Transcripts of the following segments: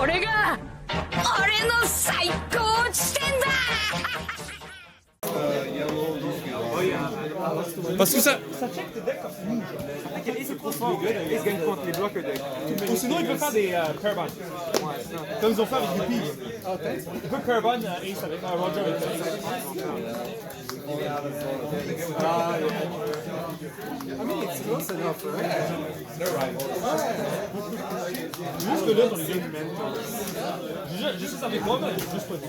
れが俺の最高地点だ。 Parce que ça. Ça check tes decks comme ça. Ace est trop fort. Ace gagne contre les blocs deck. Ou sinon, il peut faire des Carbon. Comme ils ont fait avec Lucci. Il peut Carbon Ace avec Roger avec Ace. I mean, it's close enough, right? Juste que là, dans les games mental. Je sais ça avec moi, mais juste pas du tout.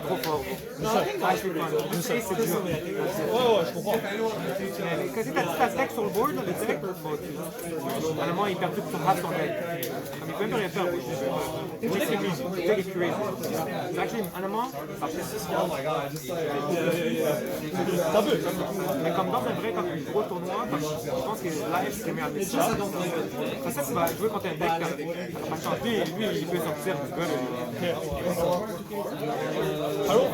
Trop fort. Je sais, c'est dur. Ouais, je comprends. Quand tu as deck sur le board, le deck, à un moment, il perd tout son deck. Il peut même rien faire. Le deck est crazy. Actually, à un moment, après 6 mois, mais comme dans un vrai gros tournoi, je pense que live c'est meilleur que ça. Comme ça, tu vas jouer contre un deck, par contre, lui, il peut sortir du gars. Allô?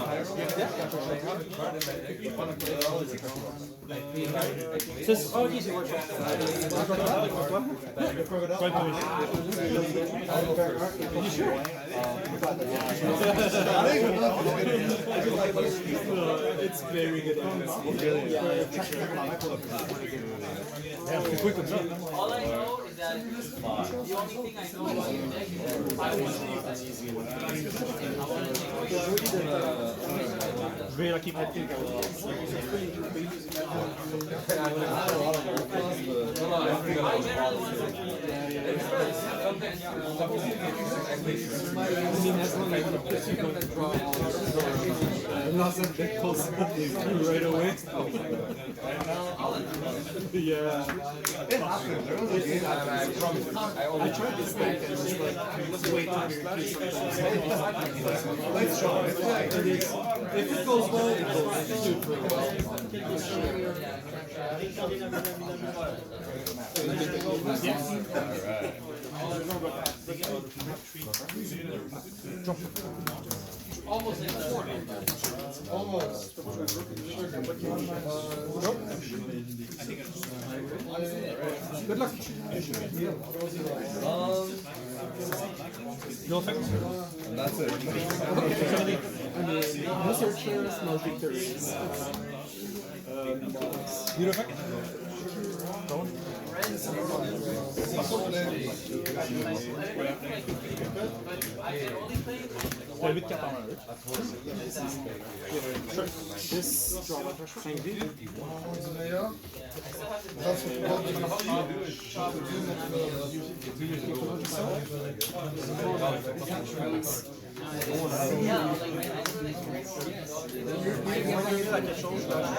Oh, easy one shot. You sure? It's very good. Yeah, it's quick and shot. All I know is that the only thing I know is je vais la keep it. Right away. Yeah. I tried this deck and it's like way let's try it. If it goes well, it goes super well. Almost like a quarter. Almost. Nope. Good luck. No effect. That's it. No searchers, no victories. You effect? Don't. T'as 8 cartes en main. Sure. This strawhat 5D.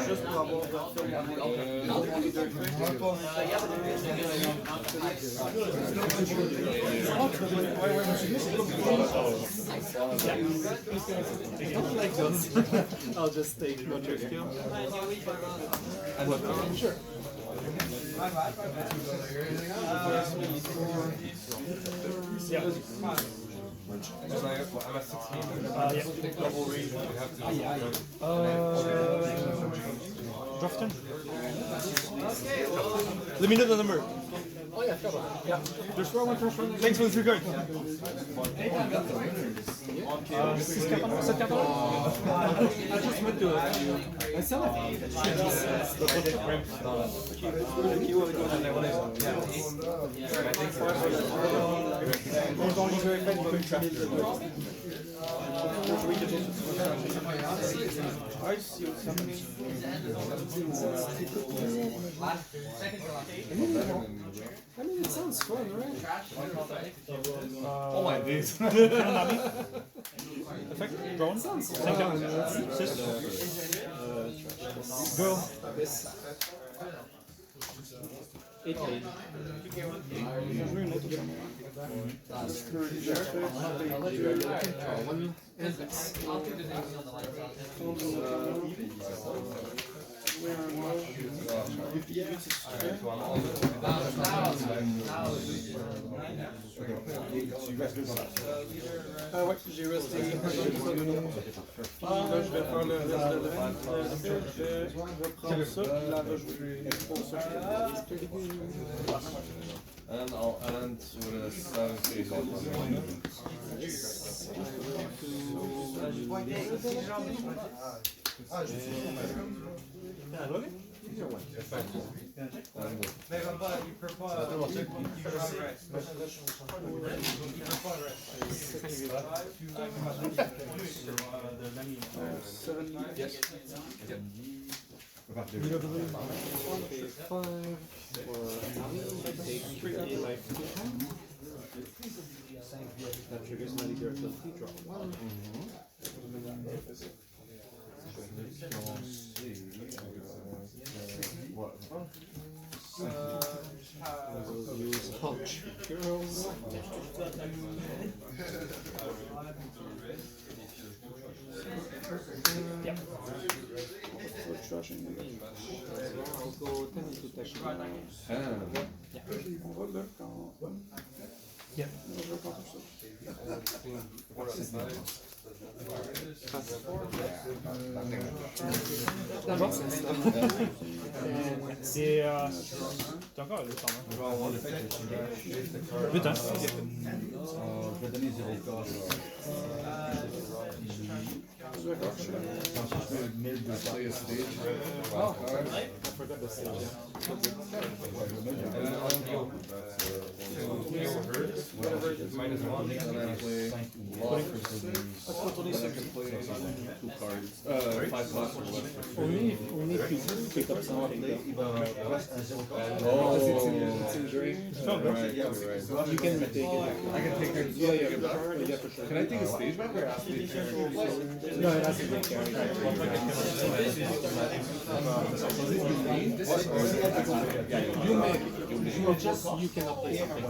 Juste pour avoir I'll just take what your skill. Sure. Yeah. I'm at 16. Double range. Draft turn. Let me know the number. Oh yeah, yeah. There's one. Thanks for the 3 cards. I just went to I sell it. I mean, it sounds fun, right? Oh my days. Nami. Effect, drone. Sounds fun. Go. 8 lane. Ah ouais, j'ai resté. Je vais faire le reste de je vais prendre ça, puis là, je vais pour ça. And I'll end with a 7 stage up on That triggers my leader ability, draw 1. We'll use Hunch Girls. Yep. I'll go 10 into dash. Yep. C'est encore le temps. Putain. Je vais donner 0 cas. Only if you pick up something. You can retake it. I can take it. Yeah, for sure. Can I take a stage back or ask me to take No, it has to be carried. You cannot play something.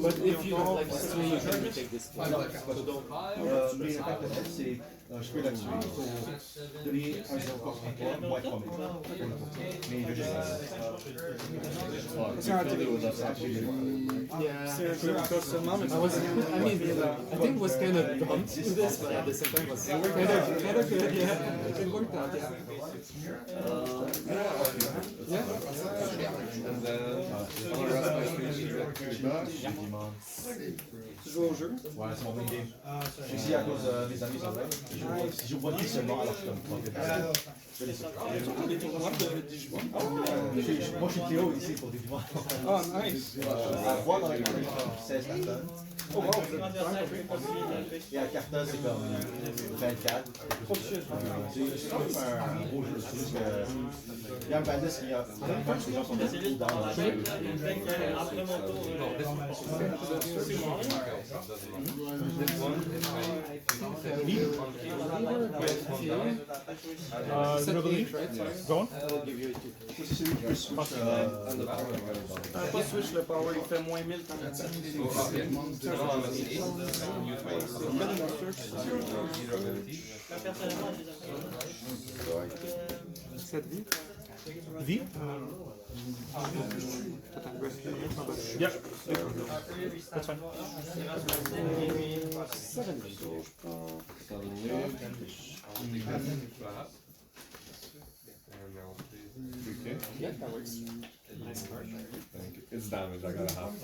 But if you don't like this way, you can take this. So don't. Je peux la tuer. Donner un 0 corps pour toi, moins 3 000. Mais il veut juste. Yeah, I mean, I think it was kind of dumb to do this, but at the same time, it was kind of good. Yeah, it worked out. Yeah. And then, on the rest of my speech, Tu joues au jeu? Ouais, c'est mon main game. Ici, à cause des amis sont là. Si je vois qui seulement, alors je suis comme je les Des tournois de Digimon? moi, je suis Théo ici pour des Digimon. Ah, nice! À voir dans la game, 16 personnes. Oh wow, vous êtes Et à Carta, c'est comme 24. C'est comme un gros jeu. C'est juste que. Il y a un bandit qui a. Les gens sont beaucoup dans la jeu. Go on. C'est celui qui peut switch. Pas switch le power, il fait moins 1000 quand il attaque. Cette vie. V? Yep. That's fine. 7 Yeah, that works. Nice card. thank you. It's damage, I gotta have it.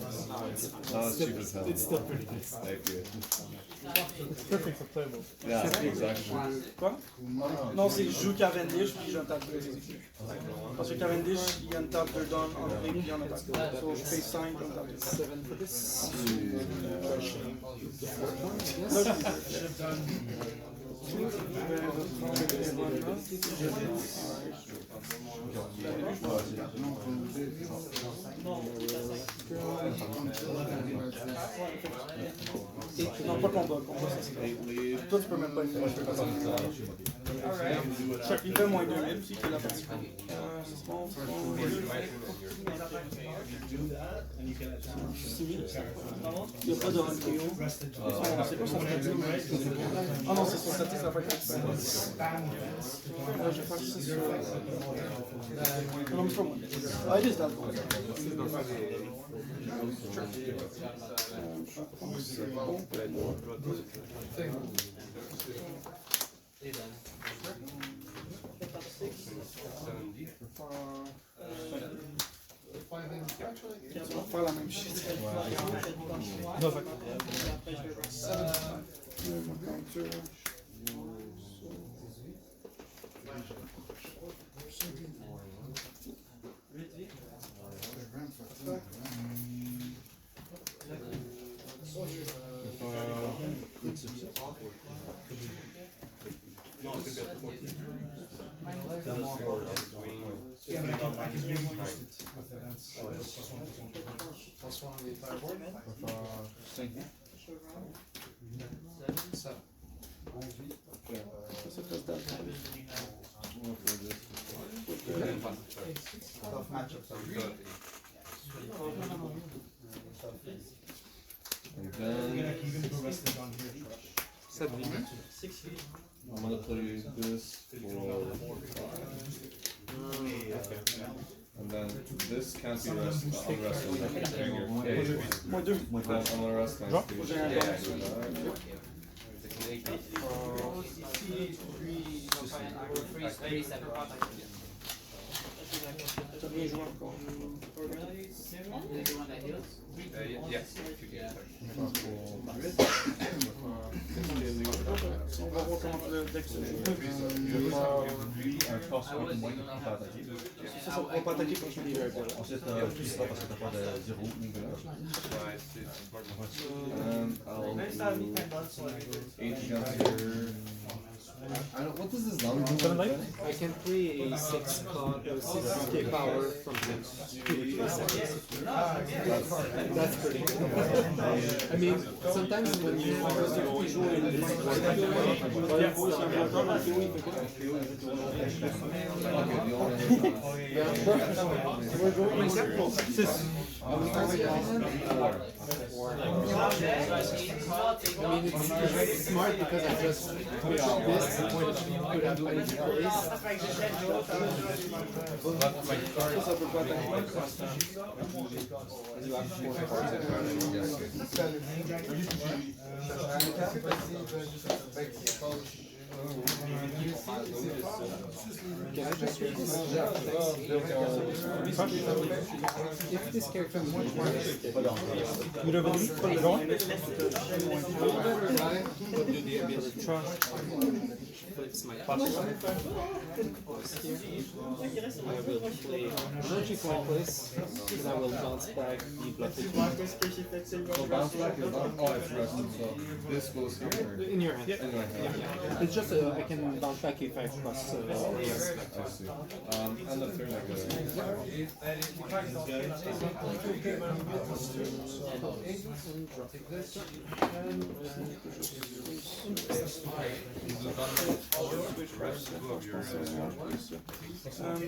Not as cheap as hell. It's still pretty nice. Thank you. It's perfect for playable. Yeah, exactly. Quoi? Non, c'est je joue Cavendish puis j'en tape 2. Parce que Cavendish, il y a une table 2 dans entrée puis il y en a tape 2. So je paye 5 dans table 2. 7 for this. Non, pas combat, ça c'est toi tu peux même pas le faire. Il fait moins 2000 aussi, qui est la partie. C'est bon. 6000. Il n'y a pas de RPO. C'est quoi son statut? Ah non, c'est son statut, ça fait 4. Je vais faire ça sur. Non, mais c'est pas moi. Ah, il est dans le fond. C'est bon. On va faire la même shit. Non, fait. I'm gonna play this for and then this can't be rested. I'll rest on that finger. Moi deux. I'm gonna rest on T'as bien joué encore. Yes. On va voir comment le deck se joue. Lui, un force contre moi qui peut attaquer. Ça va pas attaquer quand je suis leader. Ensuite, tu sais pas parce que t'as pas de 0 What does this Nami do? I can play a 6K power from him. That's pretty cool. I mean, sometimes when you I mean, it's smart because I just put this could have been in place. Can I just read this? If this character is much more You don't believe? Put it on. do the ability flips my pass here. I will play energy pointless, and I will bounce back the blockade. Bounce back is not. Oh, it's rested. So this goes here. In your hand. In my hand. It's just I can bounce back if I cross. Yes. I see. And the third I go.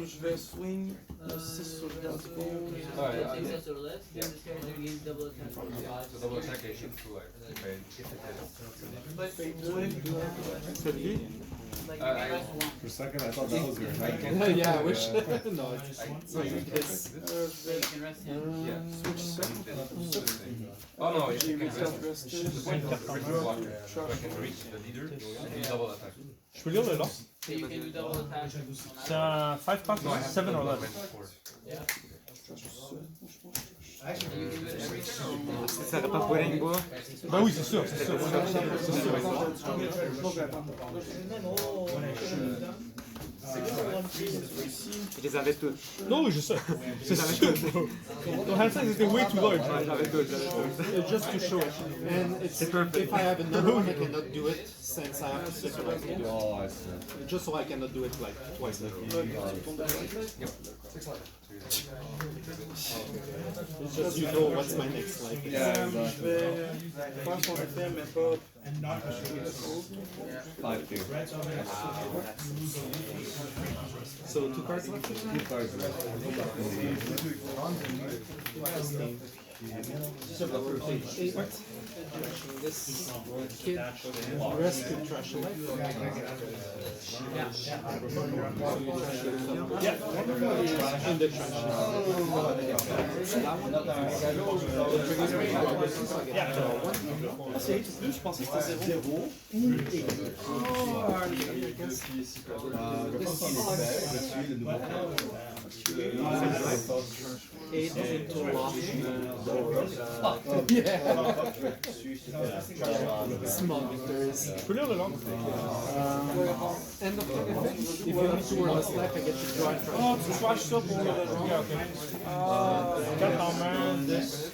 Je vais swing le 6 sur le gazebo. For a second, I thought that was your hand. Yeah, I wish. No, it's like this. Oh no, you J'ai can mis rest. 4 restés. Je peux lire le long? C'est un 5 pack, 7 or 11. Ça va pas pour une bois. Bah oui, c'est sûr, c'est sûr. Je les avais toutes. Non, oui, je sais. C'est sûr. Ton hand size était way too large. J'avais toutes. Just to show it. And it's perfect. If I have another one, I cannot do it since I have to specialize it. Oh, I see. Just so I cannot do it like twice in a row. It's just you know what's my next life. Yeah, Je exactly. vais faire son effet, mais pas. 5K. So 2 cards left? 2 cards left. This kid rescue trash away. Yeah, in the trash. C'est plus, je pensais que c'était 0. Je peux lire le long. End of the effect. If you have 2 or less life, I get to draw trash. Oh, tu cherches ça pour le... Ok, ok. 4 en main, 10.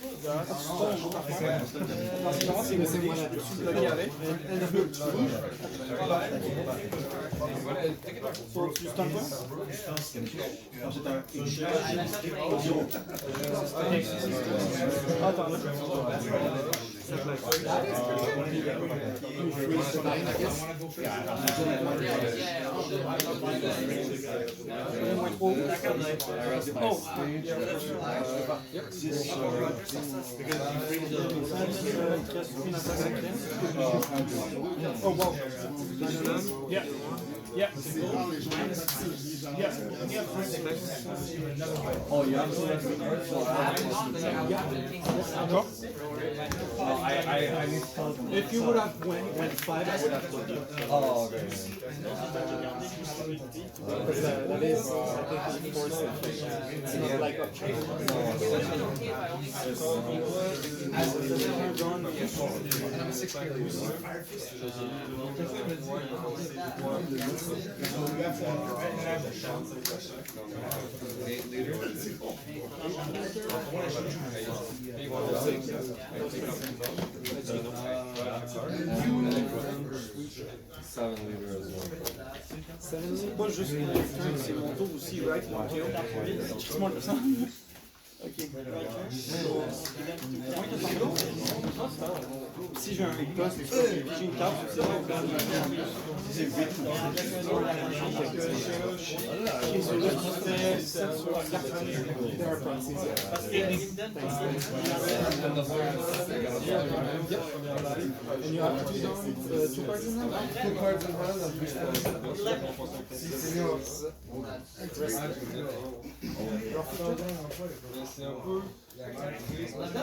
C'est moi là. End of the Oh, wow. Yeah. Yeah. Yeah. Oh, yeah. Encore? I need to. If you would have went 5, I would have told you. Oh, okay. Because that is, I think, forced. It's not like a Moi, juste c'est mon tour aussi, right? Smart ça. Ok. Si j'ai un poste, j'ai une carte, c'est vrai. C'est 8. J'ai sur le 7 sur la carte. And you have to do 2 cards in hand? 2 cards in hand and 3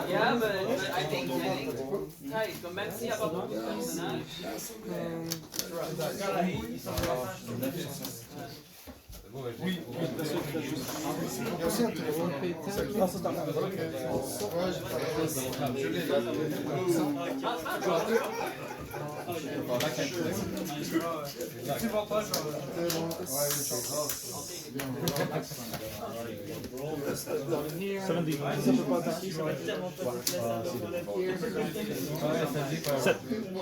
Yeah, but I think, hey, même s'il n'y a pas beaucoup de personnages. Oui.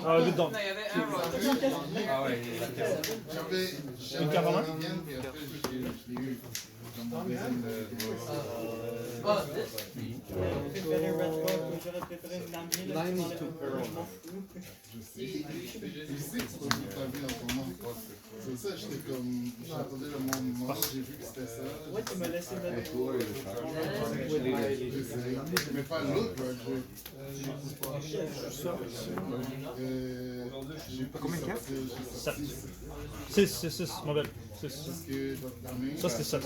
Ah, 8 donc. Une carte en main? Line is to Perona. C'est ça, j'étais comme. J'attendais le moment, j'ai vu que c'était ça. Ouais, tu m'as laissé Mais pas l'autre, Combien de cartes? 7. 6, modèle. 6. Ça, c'était 7.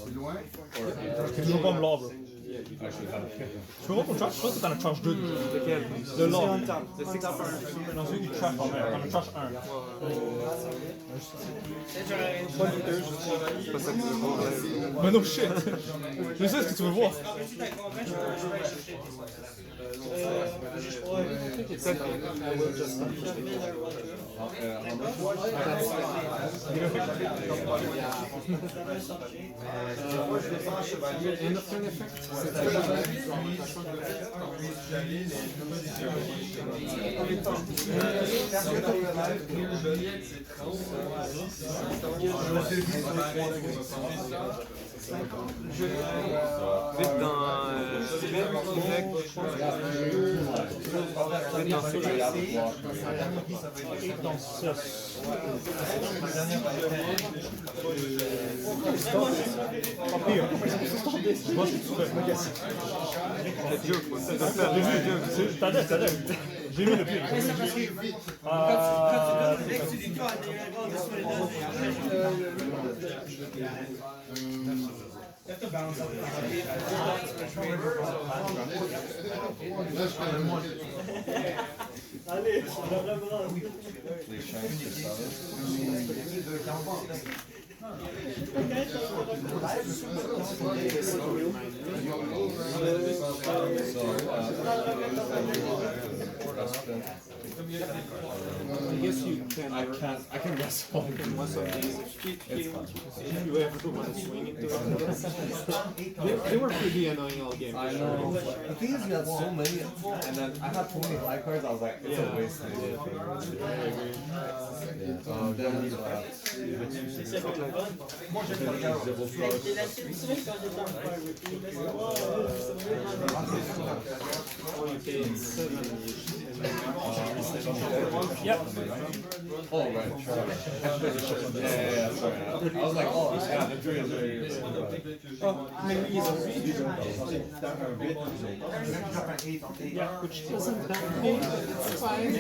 C'est loin? Je joue pas blanc, bro. Tu peux voir qu'on charge? Je pense que t'en as charge 2. Lequel? De l'or. Dans une, il charge en mer. T'en as charge 1. C'est pas ça que tu veux voir. Mais no shit! Je sais ce que tu veux voir. I will just end of turn effect. Vite dans dans ce jeu-là. Pas pire. Moi, je suis super. C'est joke, moi. C'est joke. T'as j'ai vu le pire. Les Shanks for 7. I guess you can. I can rest all of them. If you ever want to swing into them. They were pretty annoying all game. I know. The thing is, we had so many, and then I had so many high cards. I was like, it's a waste. Yep. Oh, right. Yeah, sorry. I was like, oh, yeah, the tree is very Yeah, which doesn't that mean it's fine.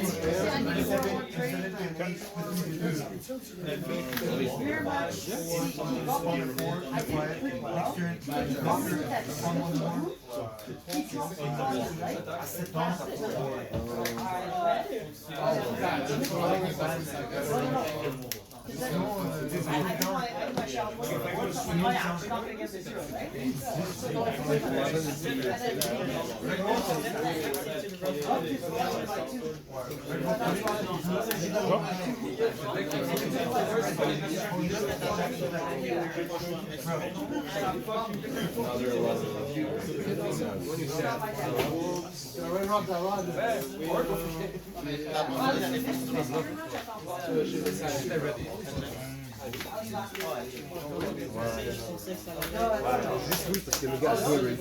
Parce que le gars a joué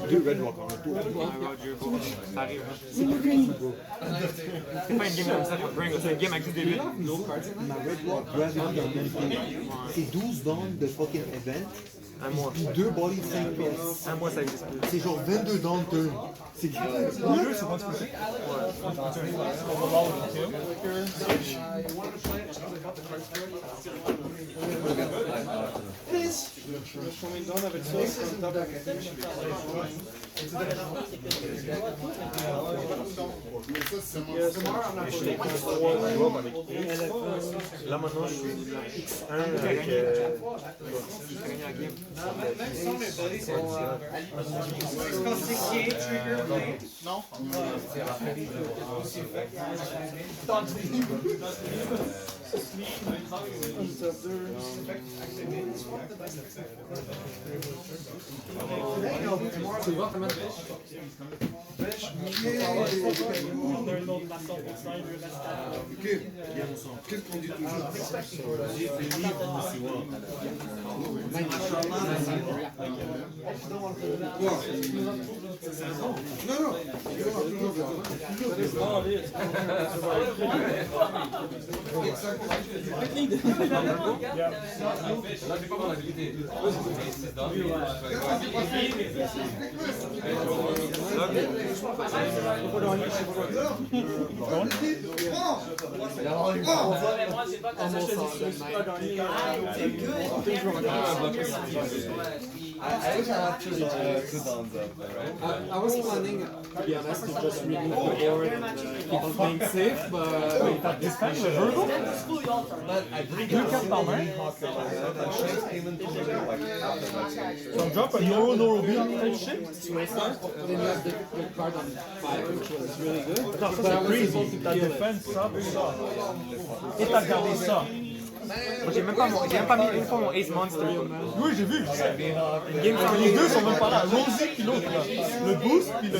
deux Red Rock en retour. Ça arrive. C'est pas une game comme ça, c'est une game avec des 8. Ma Red Rock Gravity en même temps. C'est 12 bandes de fucking event. Un mois. Puis 2 bodies de 5 pièces. Un mois, ça existe plus. C'est genre 22 down turn. C'est grave. Le jeu, c'est pas ce que c'est. Là maintenant je suis X1 avec la game. Non. Qu'est-ce qu'on dit toujours? Non, I wish I had two downs up there. I was planning, to be honest, to just remove the board and keep on playing safe, but This time, le jeu, But I didn't deux cartes par main. and Shanks came into the game like after my game. So drop a no reveal shit. then you have the card on 5, which was really good. Attends, ça But I c'est was crazy. able to T'as kill it. défense ça, et t'as gardé ça. Moi, j'ai même pas mis une fois mon Ace Monster. Oui, j'ai vu. Les deux sont même pas là. Rosie puis l'autre là. Le boost puis le.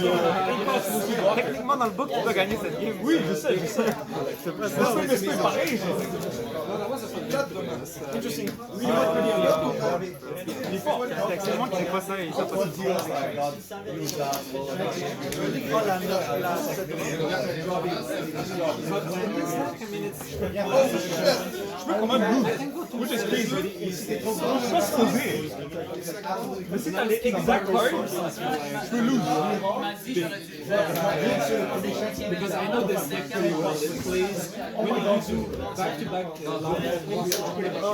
Techniquement, dans le book, tu dois gagner cette game. Oui, je sais. C'est pas ça. Mais c'est pareil. Interesting. Il est fort. C'est moi qui sais pas ça, il sait pas ça. Je peux quand même lose. Which is crazy. Je suis pas supposé. Mais si t'as les exact cards, je peux lose. Because I know this deck pretty well. It plays when you do back-to-back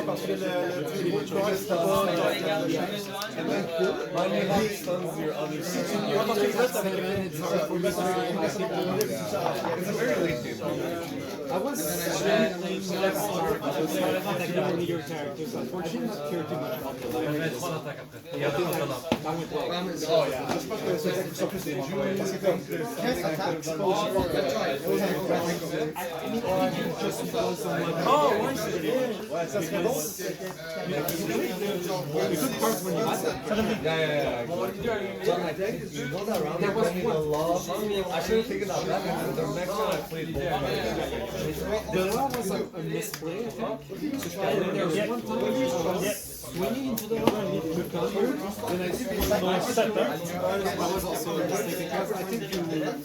Parce que le card, c'est pas. I was playing your characters. Unfortunately, not care too much about the life. J'espère que c'est ça plus des jeux. Parce que comme Oh, ouais, ça serait bon. There was one. I should have taken that back. The next one I played both. The law was a misplay, I think. And then there was one time I was swinging into the law and needed to counter. Then I was also mistaken because I think you got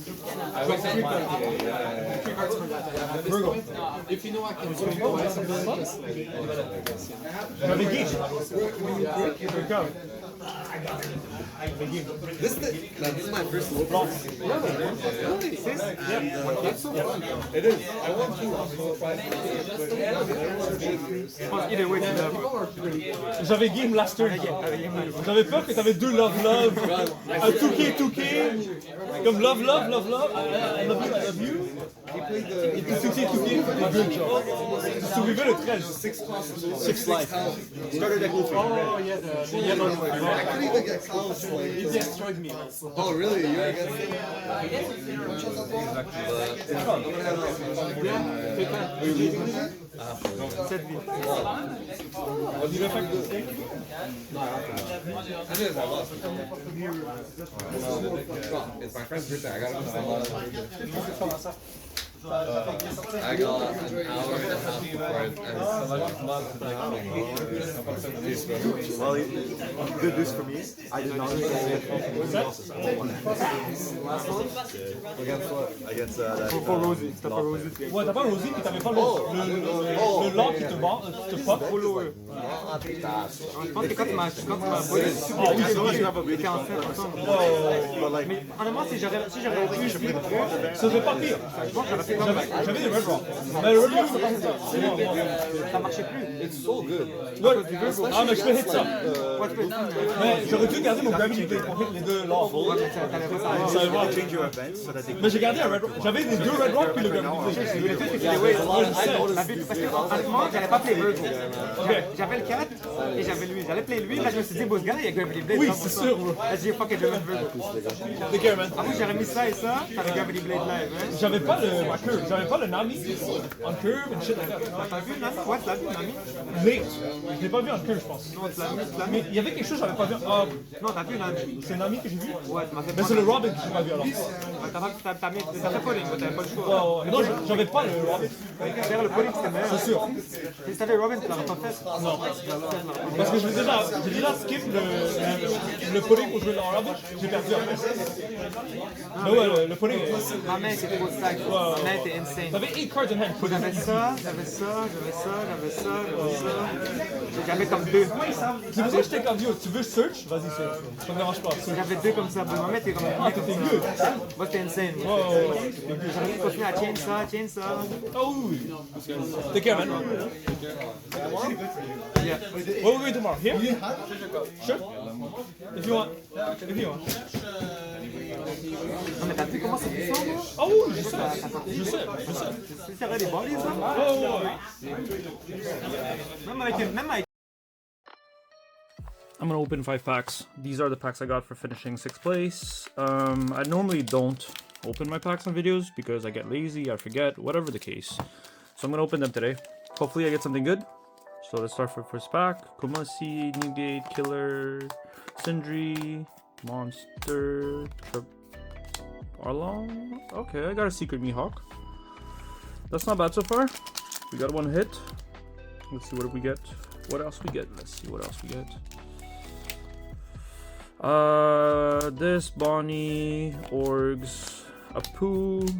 3 cards from that. At this point, if you know I can swing twice and then just J'avais game. This is my first low block. really? It is. I want to also fight. Either way, J'avais game last turn. J'avais peur que t'avais 2 love, un 2K, comme love, I love you. Et puis 2K, good job. Tu survivais le 13. 6 life. Starter deck Luffy. Oh, yeah, the yellow one. I couldn't even get close. He destroyed me. Oh, really? You're against it? cette vie. It's my friend's birthday. I gotta go. I got an hour and a half before it ends. Well, he did this for me. I did not get it. Against what? Against that. Pour Rosie, c'était pas Rosie. Ouais, t'as pas Rosie, puis t'avais pas le lord qui te pop. Je pense que quand tu m'as volé, j'étais en fait ensemble. Mais honnêtement, si j'aurais pu, ça serait pas pire. je pense que j'aurais fait comme ça. J'avais des Red Rock. Mais le Red Rock, Ça marchait plus. ouais. Ah, mais je peux hit ça. Mais j'aurais dû garder mon Gravity Blade pour hit les deux lords. So you want to change your events so that they Mais j'ai gardé un Red Rock. J'avais les 2 Red Rock puis le Gravity Blade. Honnêtement, j'allais pas play Virgo. J'avais le 4 et j'avais lui. J'allais play lui, là je me suis dit, bon, ce gars-là, il y a Gravity Blade. Oui, c'est sûr. Là, j'ai dit, fuck it, je vais mettre Virgo. Take care, man. Après, j'aurais mis ça et ça, t'avais Gravity Blade live. J'avais pas le curve, j'avais pas le Nami en curve and shit like that. T'as vu Nami? Ouais, tu l'as vu Nami? Late. Je l'ai pas vu en curve, je pense. Non, tu l'as vu. Mais il y avait quelque chose que j'avais pas vu. Ah, Non, t'as vu Nami? c'est Nami que j'ai vu. Ouais, tu m'as fait Mais c'est le Robin que j'ai pas vu alors. T'as fait polling, t'avais pas le choix. Oh, non, j'avais pas le Robin. D'ailleurs, le polling c'était meilleur. C'est sûr. Si t'avais Robin, tu l'aurais pas fait. Non. Parce que j'ai déjà skip le polling pour jouer dans Robin. J'ai perdu après. Mais ouais, le polling. Ma main c'est trop stack. Ma main était insane. T'avais 8 cards in hand. J'avais ça. J'avais comme 2. C'est pour ça que j'étais comme yo, tu veux search? Vas-y search. Ça me dérange pas. J'avais 2 comme ça. Ma main était comme Ah, t'étais good. moi c'était insane. J'aurais dû continuer à chain ça. Oh oui. Take care, man. Yeah. Where are we going tomorrow? Here? Sure. If you want. Non mais t'as vu comment c'est puissant moi? Oh oui, je sais. C'est sérieux des bodies là? Oh, Même avec I'm gonna open 5 packs. These are the packs I got for finishing 6th place. I normally don't open my packs on videos because I get lazy, I forget, whatever the case. So I'm gonna open them today. Hopefully I get something good. So let's start for first pack. Kumasi, Newgate, Killer, Sindri, Monster, Arlong. Okay, I got a secret Mihawk. That's not bad so far. We got one hit. Let's see what we get. What else we get? Let's see what else we get. This Bonnie, Orgs, Apu,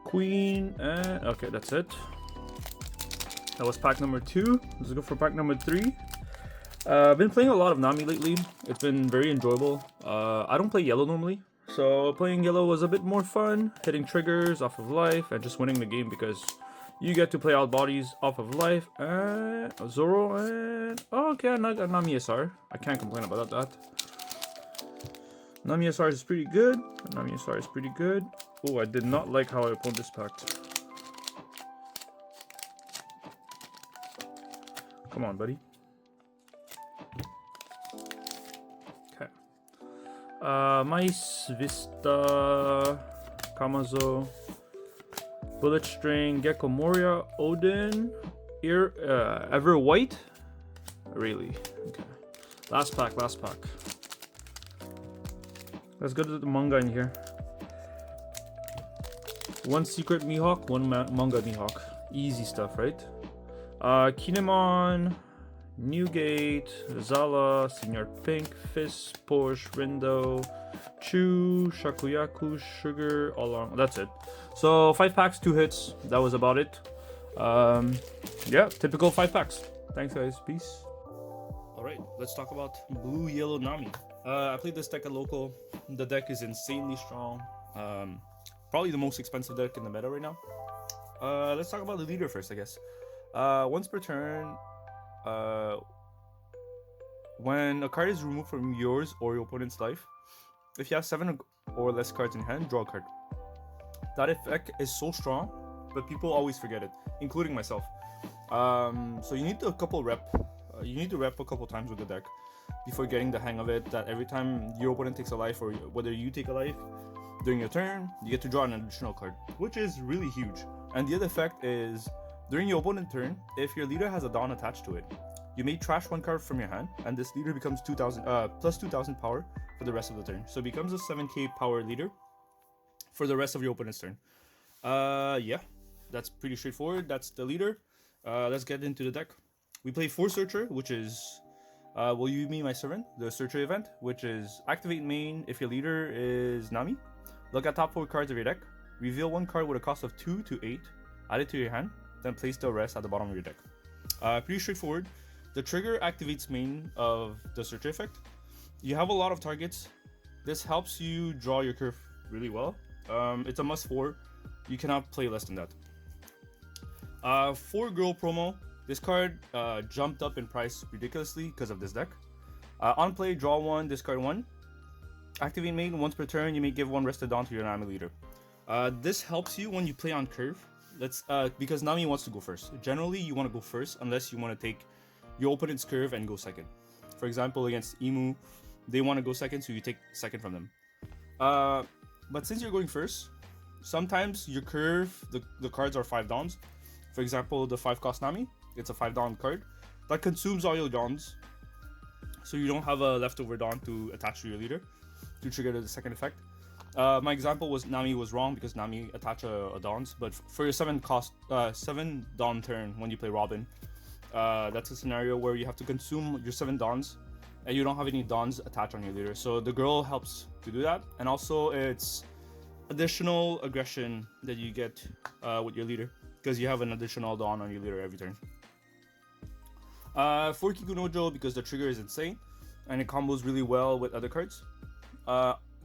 Queen, and okay, that's it. That was pack number 2. Let's go for pack number 3. I've been playing a lot of Nami lately. It's been very enjoyable. I don't play yellow normally, so playing yellow was a bit more fun. Hitting triggers off of life and just winning the game because you get to play out bodies off of life. And Zoro and oh, okay, I got Nami SR. I can't complain about that. Nami SR is pretty good. Nami SR is pretty good. Oh, I did not like how I opened this pack. Come on, buddy. Okay. Mice, Vista, Kamazo, Bullet String, Gecko, Moria, Odin, Ever White. Really? Okay. Last pack. Let's go to the manga in here. One secret Mihawk, one manga Mihawk. Easy stuff, right? Kinemon, Newgate, Zala, Senior Pink, Fist, Porsche, Rindo, Chu, Shakuyaku, Sugar, all along. That's it. So 5 packs, 2 hits. That was about it. Yeah, typical 5 packs. Thanks, guys. Peace. Alright, let's talk about Blue Yellow Nami. I played this deck at local. The deck is insanely strong. Probably the most expensive deck in the meta right now. Let's talk about the leader first, I guess. Once per turn, when a card is removed from yours or your opponent's life, if you have 7 or less cards in hand, draw a card. That effect is so strong, but people always forget it, including myself. So you need to rep a couple times with the deck before getting the hang of it, that every time your opponent takes a life or whether you take a life during your turn, you get to draw an additional card, which is really huge. And the other effect is, during your opponent's turn, if your leader has a Dawn attached to it, you may trash 1 card from your hand, and this leader becomes plus 2000 power for the rest of the turn. So it becomes a 7k power leader for the rest of your opponent's turn. Yeah, that's pretty straightforward. That's the leader. Let's get into the deck. We play 4 Searcher, which is Will You Be My Servant, the Searcher event, which is activate main if your leader is Nami. Look at top 4 cards of your deck. Reveal 1 card with a cost of 2 to 8. Add it to your hand. Then place the rest at the bottom of your deck. Pretty straightforward. The trigger activates main of the Searcher effect. You have a lot of targets. This helps you draw your curve really well. It's a must 4. You cannot play less than that. 4 Girl promo. This card jumped up in price ridiculously because of this deck. On play, draw 1, discard 1. Activate main. Once per turn, you may give 1 rested Dawn to your Nami leader. This helps you when you play on curve. Because Nami wants to go first. Generally, you want to go first unless you want to take your opponent's curve and go second. For example, against Emu, they want to go second, so you take second from them. But since you're going first, sometimes your curve, the cards are 5 Dawns. For example, the 5 cost Nami, it's a 5 Dawn card that consumes all your Dawns, so you don't have a leftover Dawn to attach to your leader to trigger the second effect. My example was Nami was wrong because Nami attached a Dawns, but for your 7 Dawn turn when you play Robin, that's a scenario where you have to consume your 7 Dawns and you don't have any Dawns attached on your leader. So the girl helps to do that, and also it's additional aggression that you get with your leader because you have an additional Dawn on your leader every turn. For Kikunojo, because the trigger is insane and it combos really well with other cards.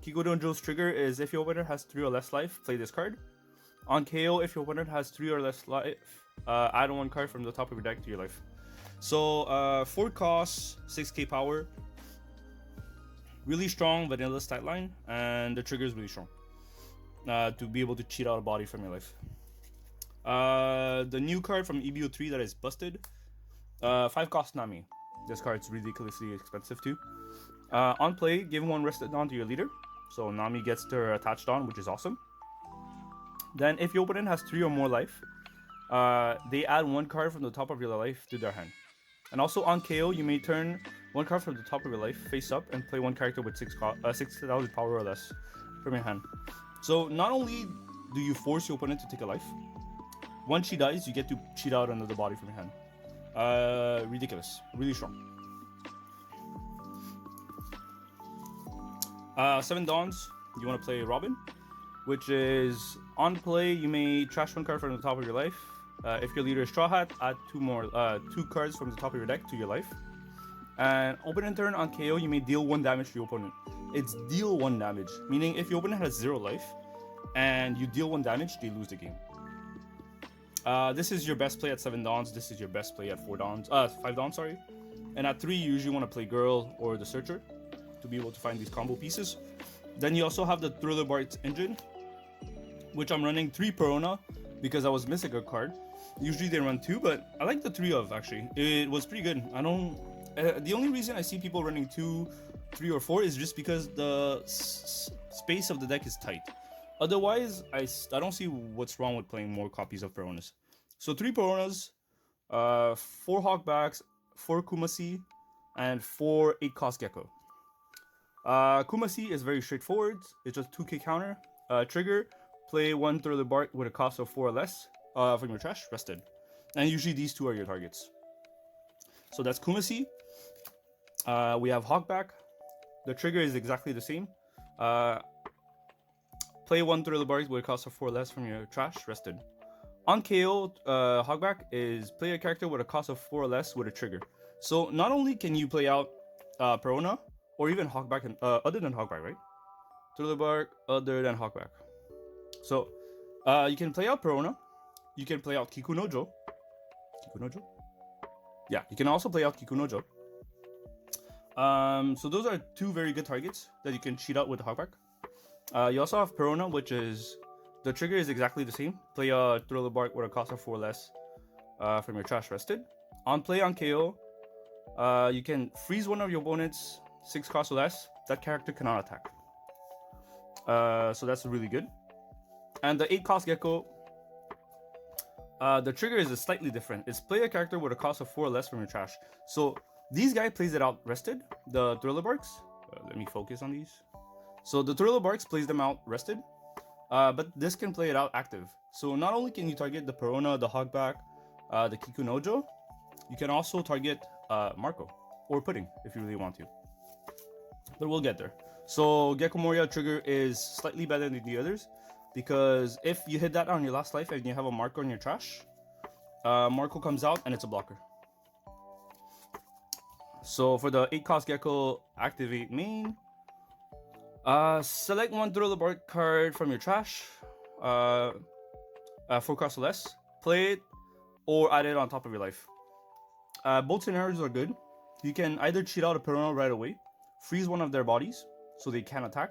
Kikunojo's trigger is if your opponent has 3 or less life, play this card. On KO, if your opponent has 3 or less life, add 1 card from the top of your deck to your life. So 4 costs, 6k power. Really strong vanilla stat line, and the trigger is really strong to be able to cheat out a body from your life. The new card from EB03 that is busted. 5 cost Nami. This card's ridiculously expensive too. On play, give 1 rested Dawn to your leader. So Nami gets her attached on, which is awesome. Then if your opponent has 3 or more life, they add 1 card from the top of your life to their hand. And also on KO, you may turn 1 card from the top of your life face up and play 1 character with 6,000 power or less from your hand. So not only do you force your opponent to take a life, once she dies, you get to cheat out another body from your hand. Ridiculous. Really strong. 7 Dawns, you want to play Robin, which is on play, you may trash 1 card from the top of your life. If your leader is Strawhat, add 2 cards from the top of your deck to your life. And opening turn on KO, you may deal 1 damage to your opponent. It's deal 1 damage, meaning if your opponent has 0 life and you deal 1 damage, they lose the game. This is your best play at 7 Dawns. This is your best play at 5 Dawns, sorry. And at 3, you usually want to play Girl or the Searcher to be able to find these combo pieces. Then you also have the Thriller Bark engine, which I'm running 3 Perona because I was missing a card. Usually they run 2, but I like the 3 of actually. It was pretty good. The only reason I see people running 2, 3, or 4 is just because the space of the deck is tight. Otherwise, I don't see what's wrong with playing more copies of Peronas. So 3 Peronas, 4 Hogbacks, 4 Kumasi, and 4 8-cost Gecko. Kumasi is very straightforward. It's just 2k counter. Trigger, play 1 Thriller Bark with a cost of 4 or less from your trash, rested. And usually these 2 are your targets. So that's Kumasi. We have Hogback. The trigger is exactly the same. Play 1 Thriller Bark with a cost of 4 or less from your trash, rested. On KO, Hogback is play a character with a cost of 4 or less with a trigger. So not only can you play out Perona, or even Hogback, other than Hogback, right? Thriller Bark, other than Hogback. So you can play out Perona. You can play out Kikunojo. Kikunojo? Yeah, you can also play out Kikunojo. So those are 2 very good targets that you can cheat out with the Hogback. You also have Perona, which is the trigger is exactly the same. Play a Thriller Bark with a cost of 4 less from your trash, rested. On play on KO, you can freeze 1 of your opponents 6 cost or less. That character cannot attack. So that's really good. And the 8-cost Gecko, the trigger is slightly different. It's play a character with a cost of 4 or less from your trash. So these guy plays it out rested. The Thriller Barks. Let me focus on these. So the Thriller Barks plays them out rested. But this can play it out active. So not only can you target the Perona, the Hogback, the Kikunojo, you can also target Marco or Pudding if you really want to. But we'll get there. So Gecko Moria trigger is slightly better than the others because if you hit that on your last life and you have a Marco in your trash, Marco comes out and it's a blocker. So for the 8-cost Gecko, activate main. Select 1 Thriller Bark card from your trash, 4 cost or less. Play it or add it on top of your life. Both scenarios are good. You can either cheat out a Perona right away, freeze 1 of their bodies so they can't attack,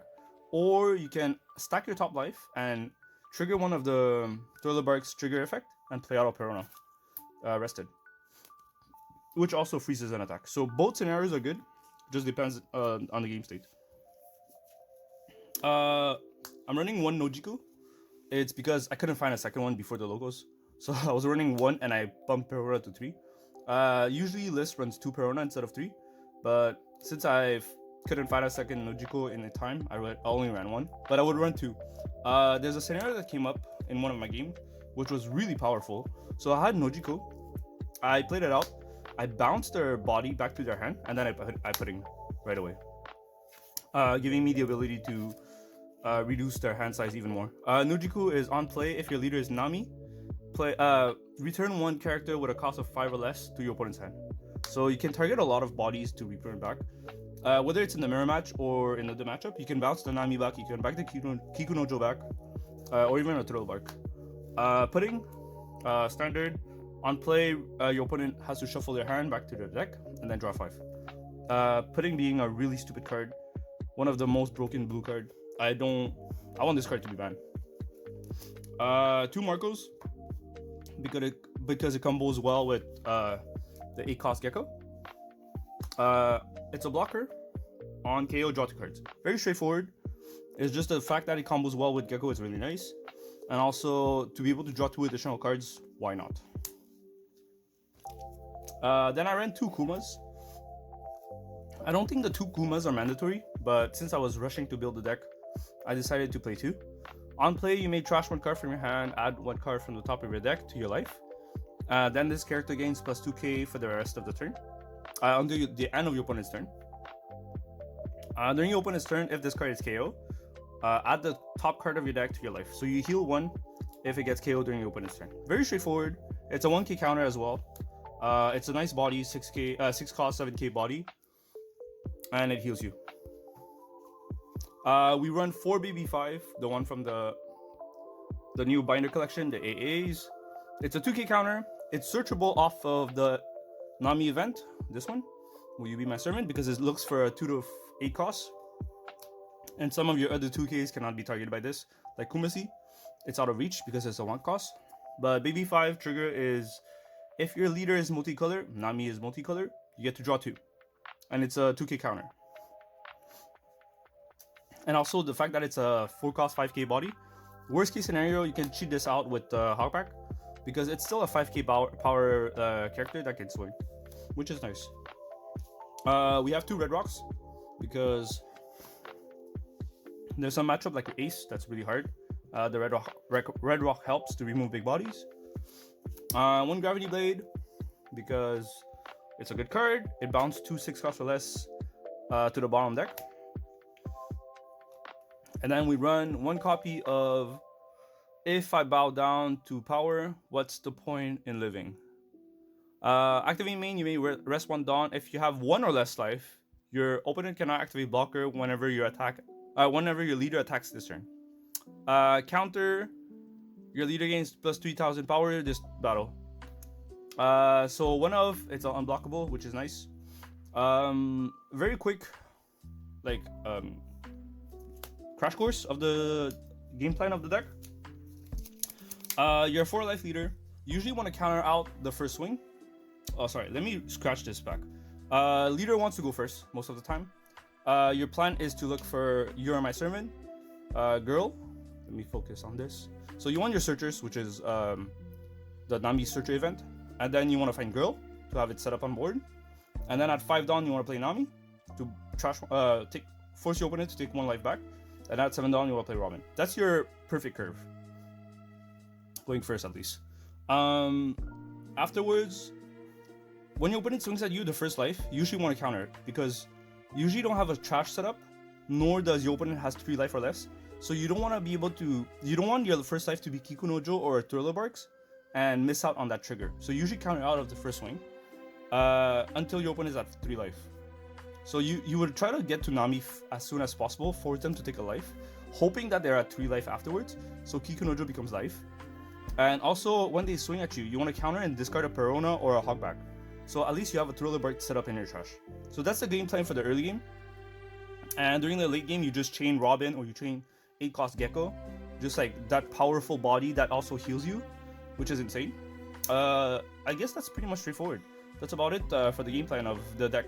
or you can stack your top life and trigger 1 of the Thriller Bark's trigger effect and play out a Perona rested, which also freezes an attack. So both scenarios are good, just depends on the game state. I'm running 1 Nojiku. It's because I couldn't find a second one before the logos, so I was running 1 and I bumped Perona to 3. Usually list runs 2 Perona instead of 3, but since I couldn't find a second Nojiko in the time, I only ran 1, but I would run 2. There's a scenario that came up in one of my games, which was really powerful. So I had Nojiko, I played it out, I bounced their body back to their hand, and then I put in right away, giving me the ability to reduce their hand size even more. Nojiko is on play if your leader is Nami. Return 1 character with a cost of 5 or less to your opponent's hand. So you can target a lot of bodies to return back. Whether it's in the mirror match or in the matchup, you can bounce the Nami back, you can back the Kikunojo back, or even a Thriller Bark. Pudding, standard. On play, your opponent has to shuffle their hand back to their deck and then draw 5. Pudding being a really stupid card, one of the most broken blue card. I want this card to be banned. 2 Marcos, because it combos well with the 8-cost Gecko. It's a blocker. On KO, draw 2 cards. Very straightforward. It's just the fact that it combos well with Gecko is really nice. And also, to be able to draw 2 additional cards, why not? Then I ran 2 Kumas. I don't think the 2 Kumas are mandatory, but since I was rushing to build the deck, I decided to play 2. On play, you may trash 1 card from your hand, add 1 card from the top of your deck to your life. Then this character gains plus 2k for the rest of the turn. Until the end of your opponent's turn. During your opponent's turn, if this card is KO, add the top card of your deck to your life. So you heal 1 if it gets KO during your opponent's turn. Very straightforward. It's a 1k counter as well. It's a nice body, 6 cost, 7k body. And it heals you. We run 4 BB5, the one from the new binder collection, the AAs. It's a 2k counter. It's searchable off of the Nami event, this one. Will you be my servant? Because it looks for a 2 to 8 cost. And some of your other 2ks cannot be targeted by this. Like Kumasi, it's out of reach because it's a 1 cost. But BB5 trigger is, if your leader is multicolor, Nami is multicolor, you get to draw 2. And it's a 2k counter. And also the fact that it's a 4 cost 5k body. Worst case scenario, you can cheat this out with Hogback, because it's still a 5k power character that can swing, which is nice. We have 2 red rocks because there's some matchup like Ace that's really hard. The red rock helps to remove big bodies. 1 gravity blade because it's a good card. It bounced 2 6 costs or less to the bottom deck. And then we run 1 copy of If I Bow Down to Power, What's the Point in Living? Activate main, you may rest 1 Dawn. If you have 1 or less life, your opponent cannot activate blocker whenever your leader attacks this turn. Counter, your leader gains plus 3000 power this battle. So 1 of, it's unblockable, which is nice. Very quick, like, crash course of the game plan of the deck. Your 4 life leader, you usually want to counter out the first swing. Oh, sorry, let me scratch this back. Leader wants to go first most of the time. Your plan is to look for You're My Servant, Girl. Let me focus on this. So you want your searchers, which is the Nami searcher event, and then you want to find Girl to have it set up on board. And then at 5 Dawn, you want to play Nami to force your opponent to take 1 life back. And at 7 Dawn, you want to play Robin. That's your perfect curve. Going first, at least. Afterwards, when your opponent swings at you the first life, you usually want to counter it, because you usually don't have a trash setup, nor does your opponent has 3 life or less. So you don't want to be able to, you don't want your first life to be Kikunojo or Thriller Barks and miss out on that trigger. So you usually counter out of the first swing until your opponent is at 3 life. So you would try to get to Nami as soon as possible, force them to take a life, hoping that they're at 3 life afterwards, so Kikunojo becomes life. And also, when they swing at you, you want to counter and discard a Perona or a Hogback. So at least you have a Thriller Bark set up in your trash. So that's the game plan for the early game. And during the late game, you just chain Robin or you chain 8 cost Gecko. Just like that powerful body that also heals you, which is insane. I guess that's pretty much straightforward. That's about it for the game plan of the deck.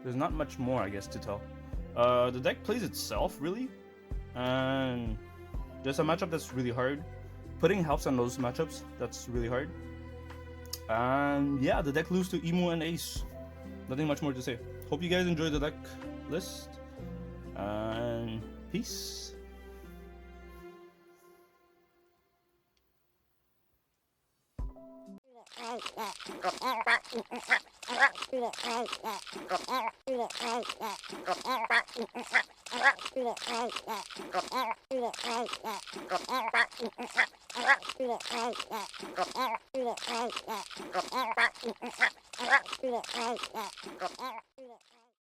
There's not much more, I guess, to tell. The deck plays itself, really. And there's a matchup that's really hard. Putting helps on those matchups, that's really hard. And yeah, the deck loses to Emu and Ace. Nothing much more to say. Hope you guys enjoyed the deck list. And peace.